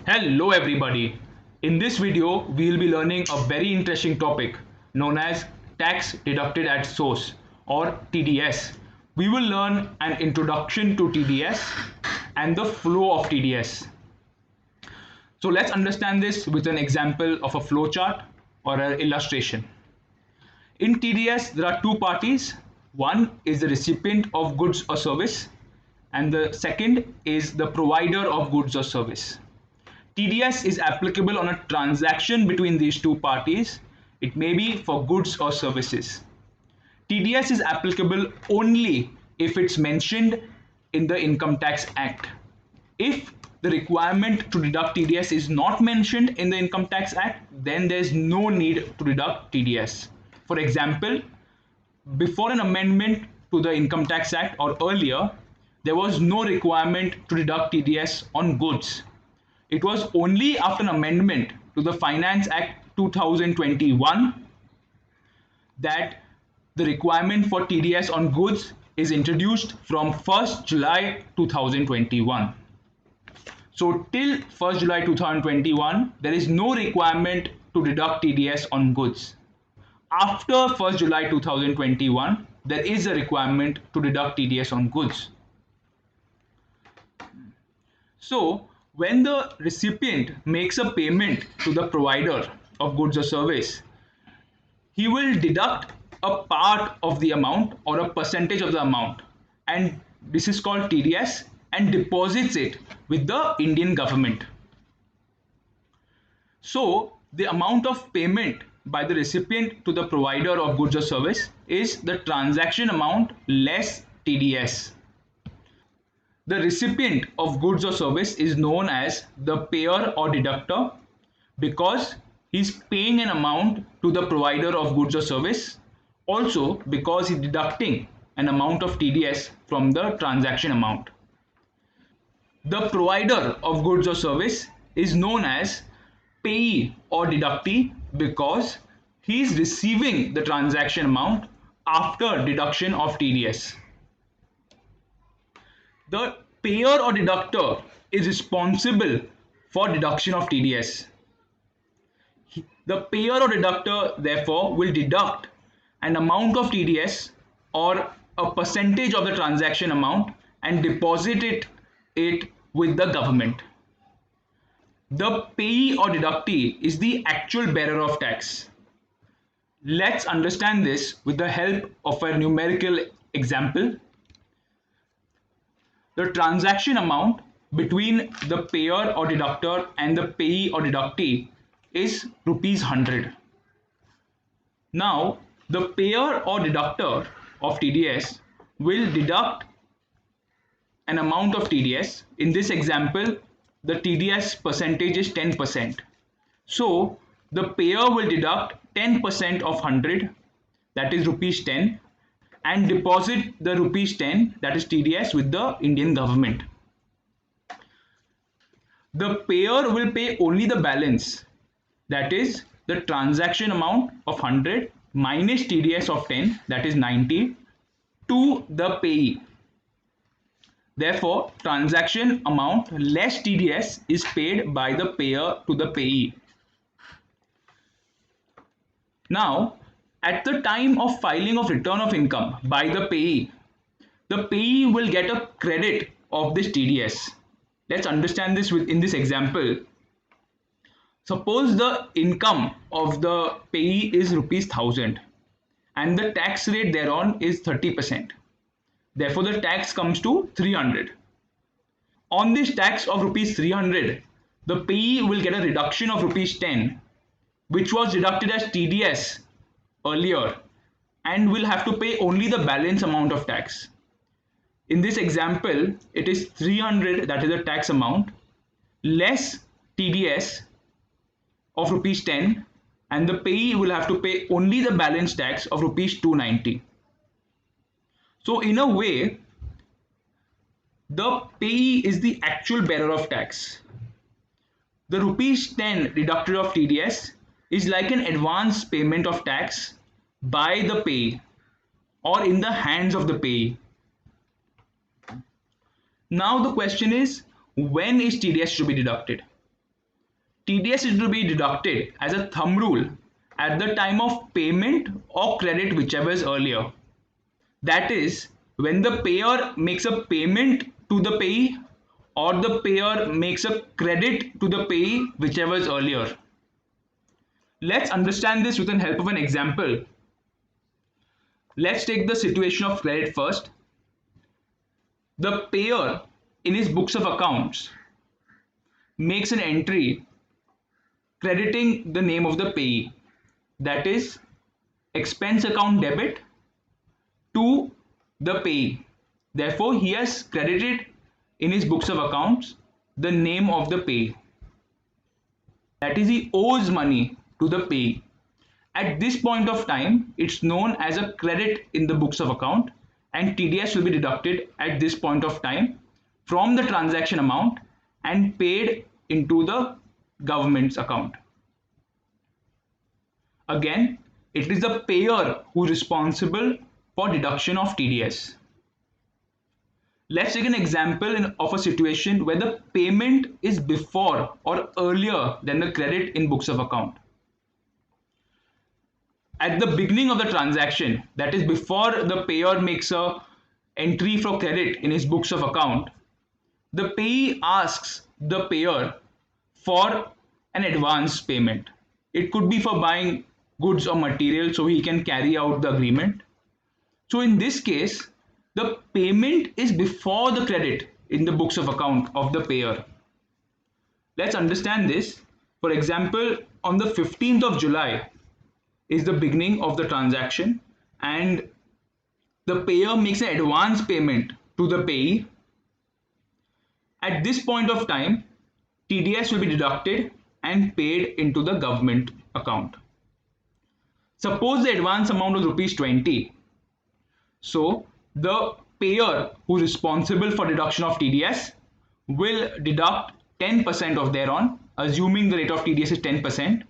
Hello everybody. In this video, we will be learning a very interesting topic known as tax deducted at source or TDS. We will learn an introduction to TDS and the flow of TDS. So let's understand this with an example of a flow chart or an illustration. In TDS, there are two parties. One is the recipient of goods or service, and the second is the provider of goods or service. TDS is applicable on a transaction between these two parties. It may be for goods or services. TDS is applicable only if it's mentioned in the Income Tax Act. If the requirement to deduct TDS is not mentioned in the Income Tax Act, then there's no need to deduct TDS. For example, before an amendment to the Income Tax Act or earlier, there was no requirement to deduct TDS on goods. It was only after an amendment to the Finance Act 2021 that the requirement for TDS on goods is introduced from 1st July 2021. So till 1st July 2021, there is no requirement to deduct TDS on goods. After 1st July 2021, there is a requirement to deduct TDS on goods. So when the recipient makes a payment to the provider of goods or service, he will deduct a part of the amount or a percentage of the amount, and this is called TDS, and deposits it with the Indian government. So the amount of payment by the recipient to the provider of goods or service is the transaction amount less TDS. The recipient of goods or service is known as the payer or deductor because he's paying an amount to the provider of goods or service, also because he's deducting an amount of TDS from the transaction amount. The provider of goods or service is known as payee or deductee because he is receiving the transaction amount after deduction of TDS. The payer or deductor is responsible for deduction of TDS. The payer or deductor therefore will deduct an amount of TDS or a percentage of the transaction amount and deposit it with the government. The payee or deductee is the actual bearer of tax. Let's understand this with the help of a numerical example. The transaction amount between the payer or deductor and the payee or deductee is rupees 100. Now, the payer or deductor of TDS will deduct an amount of TDS. In this example, the TDS percentage is 10%. So, the payer will deduct 10% of 100, that is rupees 10, and deposit the rupees 10, that is TDS, with the Indian government. The payer will pay only the balance, that is the transaction amount of 100 minus TDS of 10, that is 90, to the payee. Therefore, transaction amount less TDS is paid by the payer to the payee. Now, at the time of filing of return of income by the payee will get a credit of this TDS. Let's understand this in this example. Suppose the income of the payee is rupees 1000 and the tax rate thereon is 30%. Therefore, the tax comes to 300. On this tax of rupees 300, the payee will get a reduction of rupees 10, which was deducted as TDS earlier, and will have to pay only the balance amount of tax. In this example, it is 300, that is the tax amount, less TDS of rupees 10, and the payee will have to pay only the balance tax of rupees 290. So in a way, the payee is the actual bearer of tax. The rupees 10 deducted of TDS is like an advance payment of tax by the payee or in the hands of the payee. Now the question is, when is TDS to be deducted? TDS is to be deducted as a thumb rule at the time of payment or credit, whichever is earlier. That is, when the payer makes a payment to the payee or the payer makes a credit to the payee, whichever is earlier. Let's understand this with the help of an example. Let's take the situation of credit first. The payer in his books of accounts makes an entry crediting the name of the payee, that is expense account debit to the payee. Therefore, he has credited in his books of accounts the name of the payee. That is, he owes money to the payee. At this point of time, it's known as a credit in the books of account, and TDS will be deducted at this point of time from the transaction amount and paid into the government's account. Again, it is the payer who is responsible for deduction of TDS. Let's take an example of a situation where the payment is before or earlier than the credit in books of account. At the beginning of the transaction, that is before the payer makes a entry for credit in his books of account, the payee asks the payer for an advance payment. It could be for buying goods or material so he can carry out the agreement. So in this case, the payment is before the credit in the books of account of the payer. Let's understand this. For example, on the 15th of July is the beginning of the transaction, and the payer makes an advance payment to the payee. At this point of time, TDS will be deducted and paid into the government account. Suppose the advance amount was rupees 20. So the payer who is responsible for deduction of TDS will deduct 10% of thereon, assuming the rate of TDS is 10%,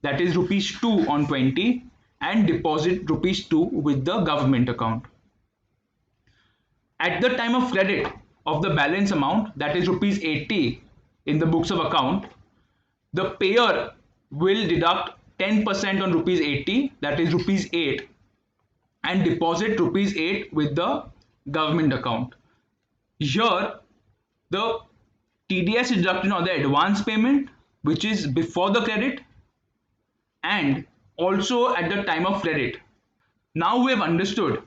that is rupees 2 on 20, and deposit rupees 2 with the government account. At the time of credit of the balance amount, that is rupees 80 in the books of account, the payer will deduct 10% on rupees 80, that is rupees 8, and deposit rupees 8 with the government account. Here, the TDS is deducted on the advance payment, which is before the credit, and also at the time of credit. Now we have understood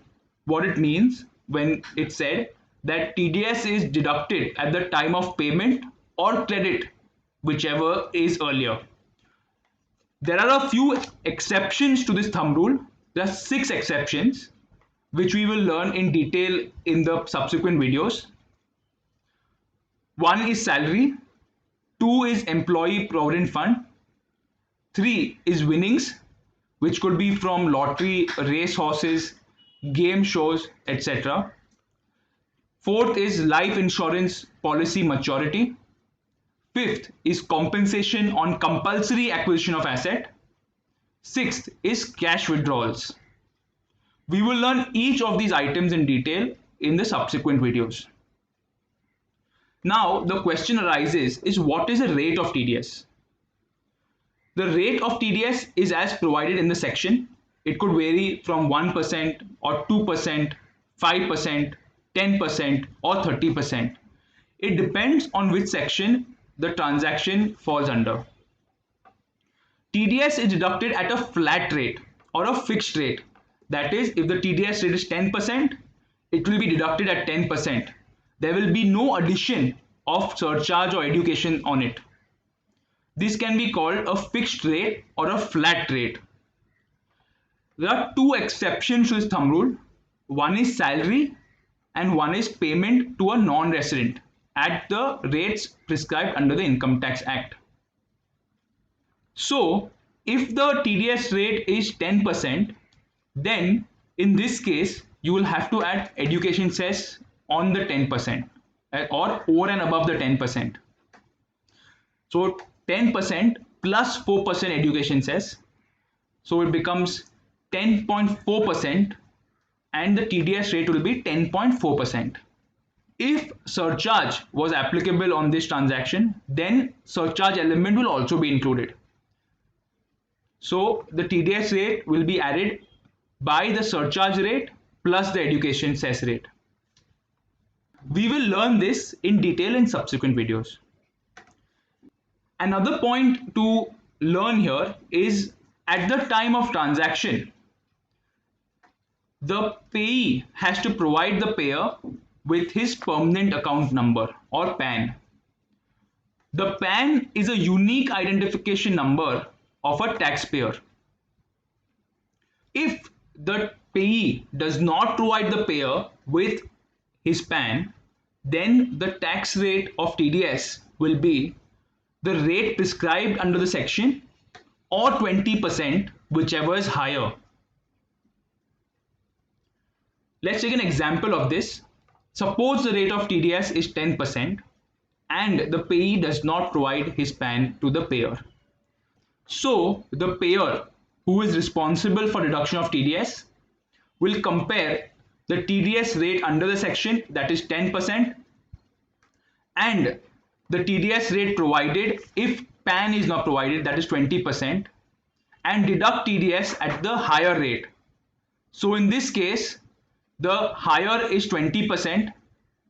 what it means when it said that TDS is deducted at the time of payment or credit, whichever is earlier. There are a few exceptions to this thumb rule. There are 6 exceptions which we will learn in detail in the subsequent videos. 1 is salary, 2 is employee provident fund, 3 is winnings, which could be from lottery, race horses, game shows, etc. 4th is life insurance policy maturity. 5th is compensation on compulsory acquisition of asset. 6th is cash withdrawals. We will learn each of these items in detail in the subsequent videos. Now the question arises is, what is the rate of TDS? The rate of TDS is as provided in the section. It could vary from 1% or 2%, 5%, 10% or 30%. It depends on which section the transaction falls under. TDS is deducted at a flat rate or a fixed rate. That is, if the TDS rate is 10%, it will be deducted at 10%. There will be no addition of surcharge or education on it. This can be called a fixed rate or a flat rate. There are 2 exceptions to this thumb rule. One is salary and one is payment to a non-resident at the rates prescribed under the Income Tax Act. So, if the TDS rate is 10%, then in this case, you will have to add education cess on the 10% or over and above the 10%. So 10% plus 4% education cess. So it becomes 10.4% and the TDS rate will be 10.4%. If surcharge was applicable on this transaction, then surcharge element will also be included. So the TDS rate will be added by the surcharge rate plus the education cess rate. We will learn this in detail in subsequent videos. Another point to learn here is at the time of transaction, the payee has to provide the payer with his permanent account number or PAN. The PAN is a unique identification number of a taxpayer. If the payee does not provide the payer with his PAN, then the tax rate of TDS will be the rate prescribed under the section or 20%, whichever is higher. Let's take an example of this. Suppose the rate of TDS is 10% and the payee does not provide his PAN to the payer. So the payer who is responsible for deduction of TDS will compare the TDS rate under the section, that is 10%, and the TDS rate provided if PAN is not provided, that is 20%, and deduct TDS at the higher rate. So in this case, the higher is 20%,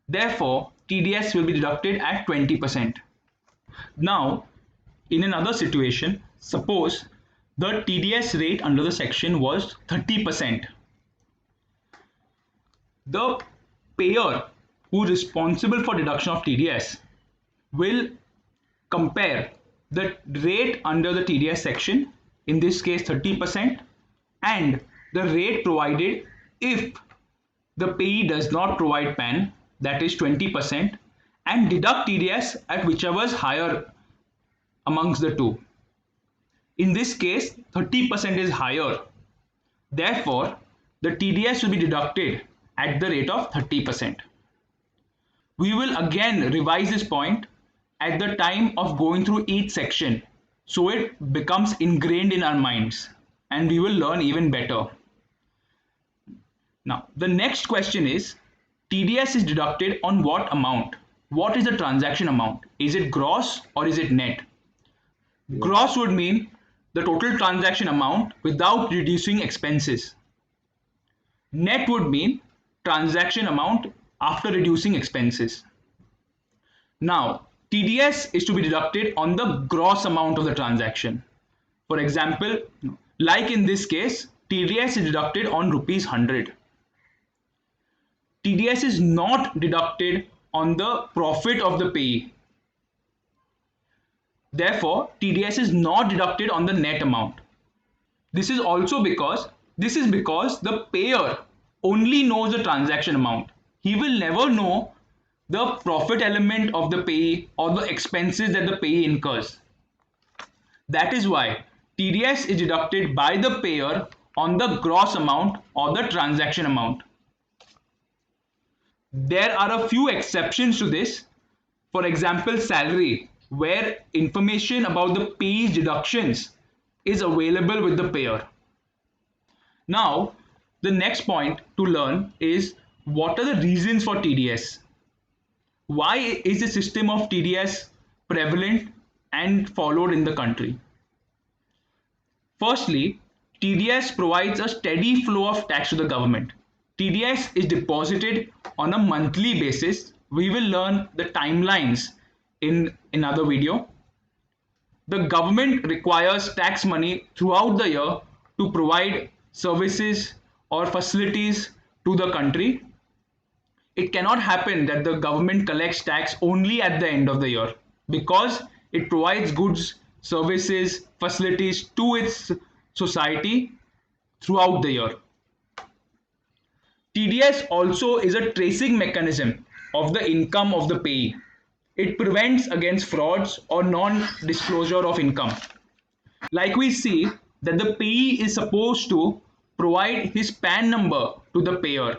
therefore TDS will be deducted at 20%. Now, in another situation, suppose the TDS rate under the section was 30%. The payer who is responsible for deduction of TDS will compare the rate under the TDS section, in this case 30%, and the rate provided if the payee does not provide PAN, that is 20%, and deduct TDS at whichever is higher amongst the two. In this case, 30% is higher. Therefore, the TDS will be deducted at the rate of 30%. We will again revise this point at the time of going through each section, so it becomes ingrained in our minds and we will learn even better. Now, the next question is, TDS is deducted on what amount? What is the transaction amount? Is it gross or is it net? Gross would mean the total transaction amount without reducing expenses. Net would mean transaction amount after reducing expenses. Now, TDS is to be deducted on the gross amount of the transaction. For example, like in this case, TDS is deducted on rupees 100. TDS is not deducted on the profit of the payee. Therefore, TDS is not deducted on the net amount. This is because the payer only knows the transaction amount. He will never know the profit element of the payee or the expenses that the payee incurs. That is why TDS is deducted by the payer on the gross amount or the transaction amount. There are a few exceptions to this. For example, salary, where information about the payee's deductions is available with the payer. Now, the next point to learn is what are the reasons for TDS? Why is the system of TDS prevalent and followed in the country? Firstly, TDS provides a steady flow of tax to the government. TDS is deposited on a monthly basis. We will learn the timelines in another video. The government requires tax money throughout the year to provide services or facilities to the country. It cannot happen that the government collects tax only at the end of the year, because it provides goods, services, facilities to its society throughout the year. TDS also is a tracing mechanism of the income of the payee. It prevents against frauds or non-disclosure of income. Like we see that the payee is supposed to provide his PAN number to the payer.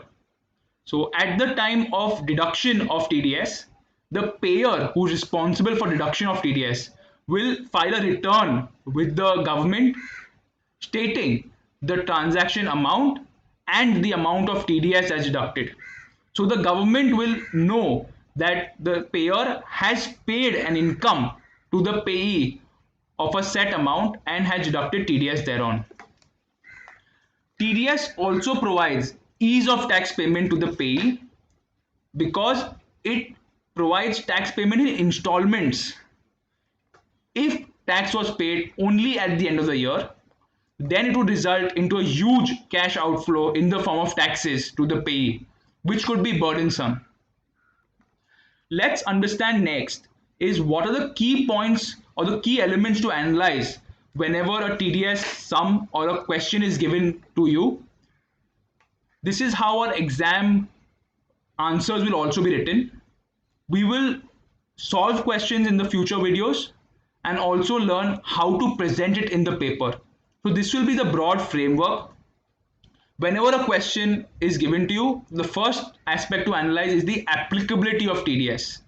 So at the time of deduction of TDS, the payer who is responsible for deduction of TDS will file a return with the government stating the transaction amount and the amount of TDS as deducted. So the government will know that the payer has paid an income to the payee of a set amount and has deducted TDS thereon. TDS also provides ease of tax payment to the payee because it provides tax payment in installments. If tax was paid only at the end of the year, then it would result into a huge cash outflow in the form of taxes to the payee, which could be burdensome. Let's understand next is what are the key points or the key elements to analyze whenever a TDS sum or a question is given to you. This is how our exam answers will also be written. We will solve questions in the future videos and also learn how to present it in the paper. So this will be the broad framework. Whenever a question is given to you, the first aspect to analyze is the applicability of TDS,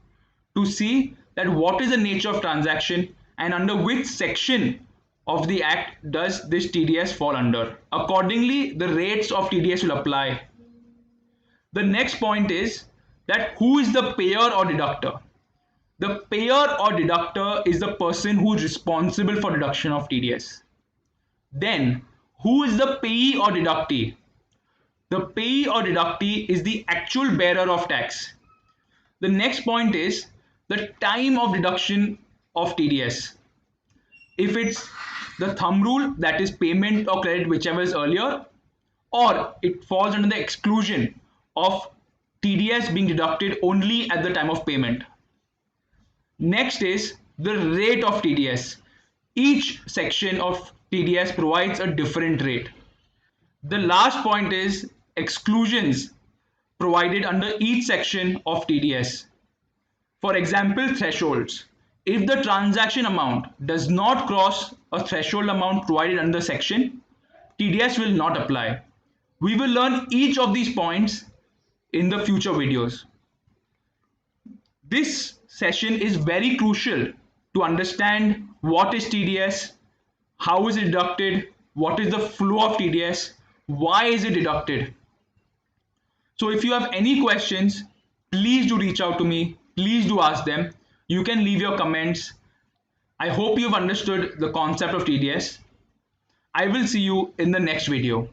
to see that what is the nature of transaction and under which section of the act does this TDS fall under. Accordingly, the rates of TDS will apply. The next point is that who is the payer or deductor? The payer or deductor is the person who is responsible for deduction of TDS. Then, who is the payee or deductee? The payee or deductee is the actual bearer of tax. The next point is the time of deduction of TDS. If it's the thumb rule, that is payment or credit, whichever is earlier, or it falls under the exclusion of TDS being deducted only at the time of payment. Next is the rate of TDS. Each section of TDS provides a different rate. The last point is exclusions provided under each section of TDS. For example, thresholds. If the transaction amount does not cross a threshold amount provided under the section, TDS will not apply. We will learn each of these points in the future videos. This session is very crucial to understand what is TDS, how is it deducted, what is the flow of TDS, why is it deducted. So if you have any questions, please do reach out to me, please do ask them. You can leave your comments. I hope you've understood the concept of TDS. I will see you in the next video.